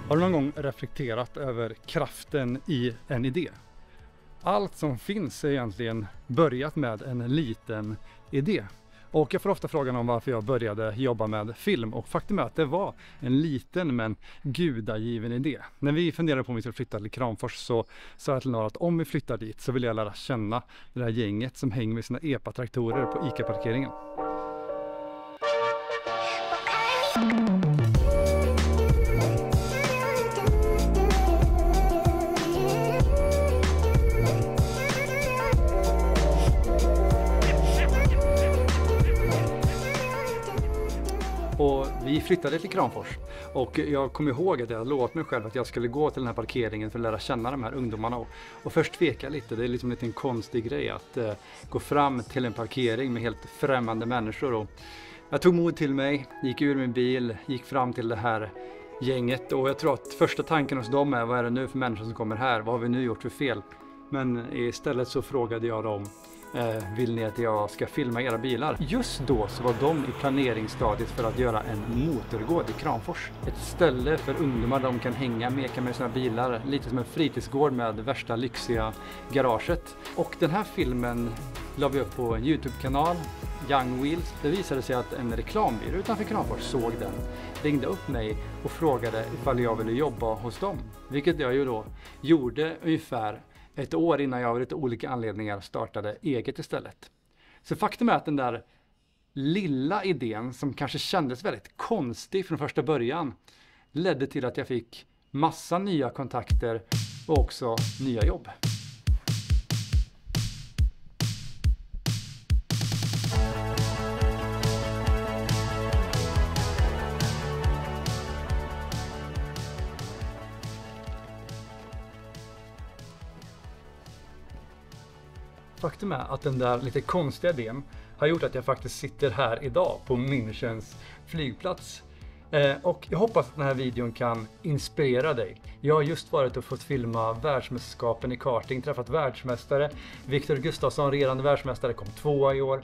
Har du någon gång reflekterat över kraften i en idé? Allt som finns är egentligen börjat med en liten idé. Och jag får ofta frågan om varför jag började jobba med film, och faktum är att det var en liten men gudagiven idé. När vi funderade på om vi skulle flytta till Kramfors så sa jag till några att om vi flyttar dit så vill jag lära känna det här gänget som hänger med sina EPA-traktorer på ICA-parkeringen. Och vi flyttade till Kramfors och jag kom ihåg att jag hade lovat mig själv att jag skulle gå till den här parkeringen för att lära känna de här ungdomarna. Och först tveka lite, det är liksom en konstig grej att gå fram till en parkering med helt främmande människor. Och jag tog mod till mig, gick ur min bil, gick fram till det här gänget, och jag tror att första tanken hos dem är: vad är det nu för människor som kommer här? Vad har vi nu gjort för fel? Men istället så frågade jag dem: vill ni att jag ska filma era bilar? Just då så var de i planeringsstadiet för att göra en motorgård i Kramfors. Ett ställe för ungdomar där de kan hänga med sina bilar. Lite som en fritidsgård med värsta lyxiga garaget. Och den här filmen la vi upp på en YouTube-kanal, Young Wheels. Det visade sig att en reklambyrå utanför Kramfors såg den, ringde upp mig och frågade ifall jag ville jobba hos dem. Vilket jag ju då gjorde ungefär ett år innan jag av lite olika anledningar startade eget istället. Så faktum är att den där lilla idén, som kanske kändes väldigt konstig från första början, ledde till att jag fick massa nya kontakter och också nya jobb. Faktum är att den där lite konstiga idén har gjort att jag faktiskt sitter här idag på Münchens flygplats. Och jag hoppas att den här videon kan inspirera dig. Jag har just varit och fått filma världsmästerskapen i karting, träffat världsmästare. Viktor Gustafsson, regerande världsmästare, kom 2:a i år.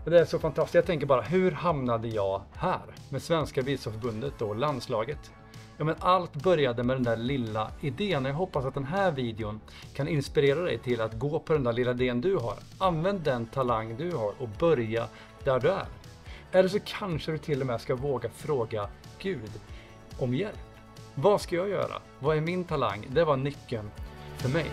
Och det är så fantastiskt. Jag tänker bara, hur hamnade jag här med Svenska Bilsportförbundet och landslaget? Ja, men allt började med den där lilla idén. Jag hoppas att den här videon kan inspirera dig till att gå på den där lilla idén du har. Använd den talang du har och börja där du är. Eller så kanske du till och med ska våga fråga Gud om hjälp. Vad ska jag göra? Vad är min talang? Det var nyckeln för mig.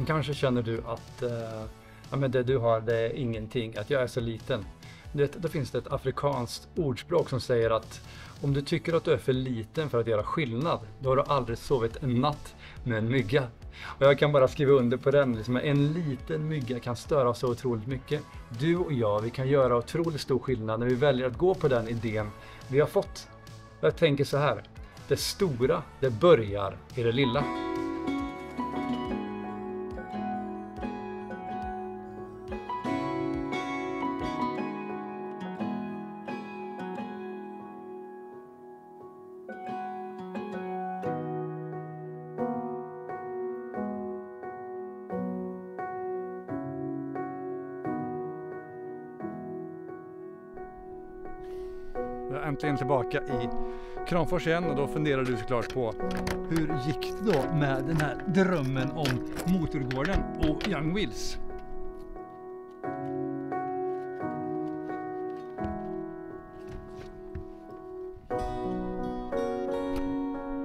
Kanske känner du att men det du har, det är ingenting, att jag är så liten. Då finns det ett afrikanskt ordspråk som säger att om du tycker att du är för liten för att göra skillnad, då har du aldrig sovit en natt med en mygga. Och jag kan bara skriva under på den. Liksom, en liten mygga kan störa så otroligt mycket. Du och jag, vi kan göra otroligt stor skillnad när vi väljer att gå på den idén vi har fått. Jag tänker så här: det stora, det börjar i det lilla. Jag är äntligen tillbaka i Kramfors igen, och då funderar du såklart på hur gick det då med den här drömmen om motorgården och Young Wheels?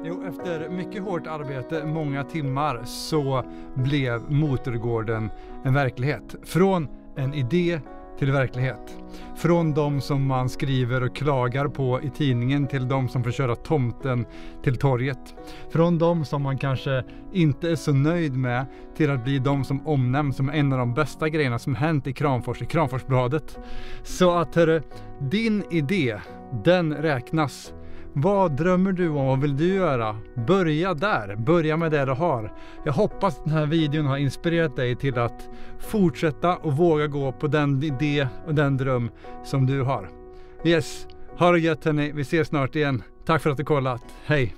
Jo, efter mycket hårt arbete, många timmar, så blev motorgården en verklighet. Från en idé till verklighet. Från de som man skriver och klagar på i tidningen till de som får köra tomten till torget. Från de som man kanske inte är så nöjd med till att bli de som omnämns som en av de bästa grejerna som hänt i Kramfors, i Kramforsbladet. Så att din idé, den räknas. Vad drömmer du om? Vad vill du göra? Börja där. Börja med det du har. Jag hoppas att den här videon har inspirerat dig till att fortsätta och våga gå på den idé och den dröm som du har. Yes, ha det gött hörni. Vi ses snart igen. Tack för att du kollat. Hej!